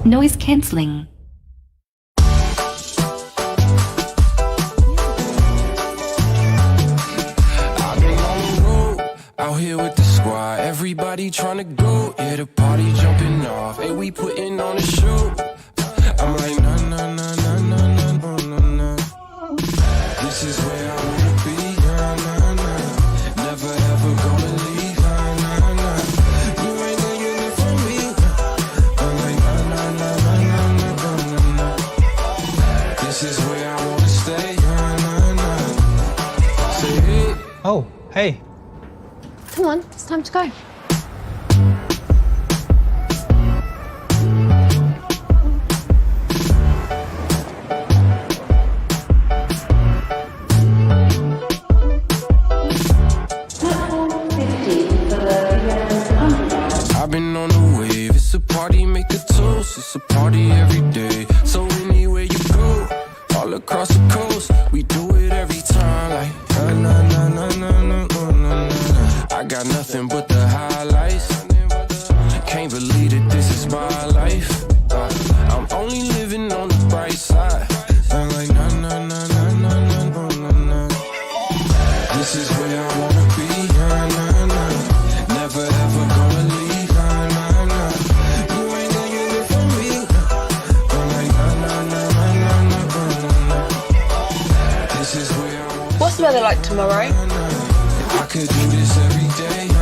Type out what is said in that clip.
Noise cancelling. Out here with the squad, everybody tryna go. Yeah, the party jumping off. Hey, we putting on a show. I'm like, nah, nah, nah, nah, nah, nah, nah, nah, nah. This is where I wanna be, nah, nah, nah. Never ever gonna leave, nah, nah, nah. You ain't gonna get it from me. I'm like, nah, nah, nah, nah, nah, nah, nah, nah. This is where I wanna stay, nah, nah, nah. Say hey. Oh, hey. Come on, it's time to go. I've been on the wave, it's a party, make a toast. It's a party every day, so anywhere you go, all across the coast, we do it every time. Like, na na na na na na na na. I got nothing but the highlights. Can't believe that this is my life. I'm only living on the bright side. I'm like, na na na na na na na na na. This is where I wanna be, na na na. Never ever gonna leave, na na na. You ain't gonna get it from me. I'm like, na na na na na na na na. This is where I wanna. What's the weather like tomorrow? I could do this every day.